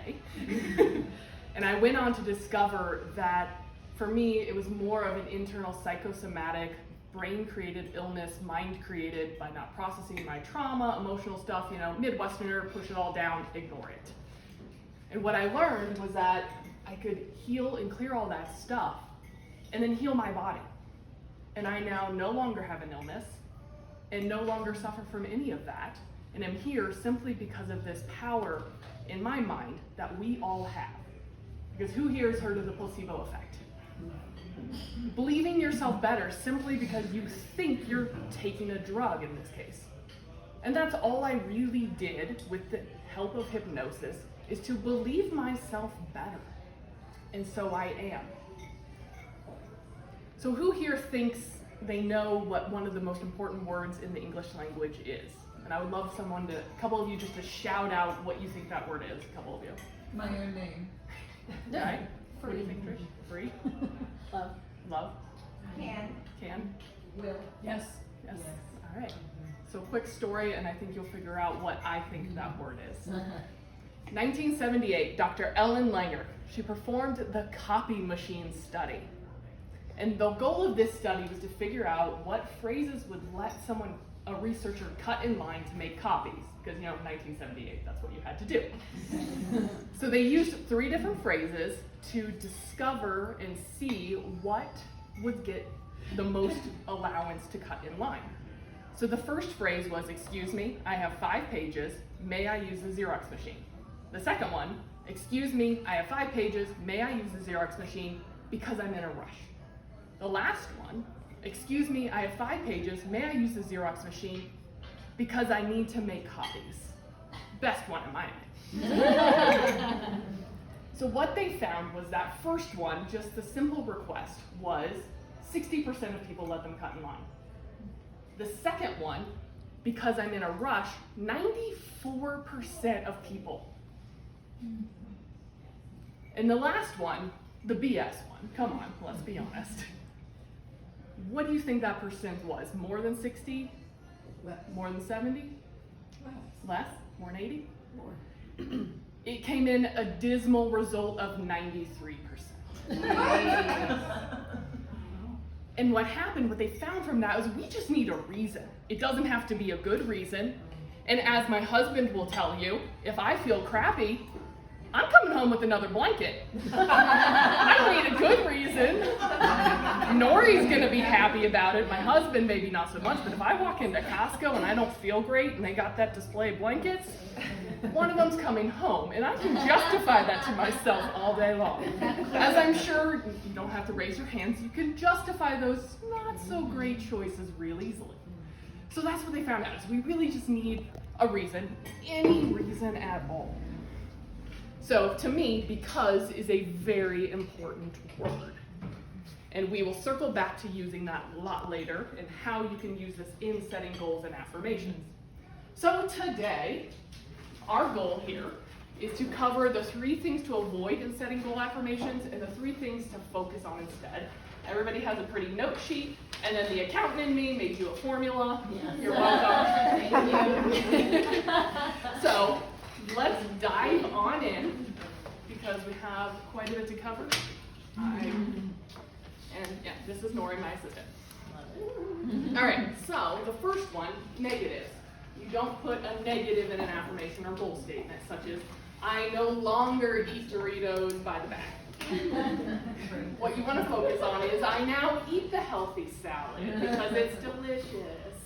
today. And I went on to discover that for me, it was more of an internal psychosomatic, brain-created illness, mind-created by not processing my trauma, emotional stuff, Midwesterner, push it all down, ignore it. And what I learned was that I could heal and clear all that stuff and then heal my body. And I now no longer have an illness and no longer suffer from any of that. And I'm here simply because of this power in my mind that we all have. Because who here has heard of the placebo effect? Believing yourself better simply because you think you're taking a drug in this case. And that's all I really did with the help of hypnosis, is to believe myself better. And so I am. So who here thinks they know what one of the most important words in the English language is? And I would love a couple of you just to shout out what you think that word is, a couple of you. My own name. Right? What do you think, Trish? Free? Love. Love? Can. Will. Yes. Yes. All right. So quick story, and I think you'll figure out what I think that word is. 1978, Dr. Ellen Langer, she performed the copy machine study. And the goal of this study was to figure out what phrases would let a researcher cut in line to make copies. Because, 1978, that's what you had to do. So they used 3 different phrases to discover and see what would get the most allowance to cut in line. So the first phrase was, "Excuse me, I have 5 pages, may I use the Xerox machine?" The second one, "Excuse me, I have 5 pages, may I use the Xerox machine because I'm in a rush?" The last one, "Excuse me, I have 5 pages, may I use the Xerox machine because I need to make copies?" Best one in my mind. So what they found was that first one, just the simple request, was 60% of people let them cut in line. The second one, "because I'm in a rush," 94% of people. And the last one, the BS one, come on, let's be honest. What do you think that percent was? More than 60? Less. More than 70? Less. Less? More than 80? More. It came in a dismal result of 93%. And what they found from that is we just need a reason. It doesn't have to be a good reason. And as my husband will tell you, if I feel crappy, I'm coming home with another blanket. I don't need a good reason. Nori's gonna be happy about it. My husband maybe not so much, but if I walk into Costco and I don't feel great and they got that display of blankets, one of them's coming home, and I can justify that to myself all day long. As I'm sure you don't have to raise your hands, you can justify those not so great choices real easily. So that's what they found out, is we really just need a reason, any reason at all. So to me, because is a very important word. And we will circle back to using that a lot later and how you can use this in setting goals and affirmations. So today, our goal here is to cover the 3 things to avoid in setting goal affirmations and the 3 things to focus on instead. Everybody has a pretty note sheet, and then the accountant in me made you a formula. Yes. You're welcome. Thank you. So let's dive on in because we have quite a bit to cover. This is Nori, my assistant. All right, so the first one, negatives. You don't put a negative in an affirmation or goal statement, such as, "I no longer eat Doritos by the bag." What you want to focus on is, "I now eat the healthy salad because it's delicious."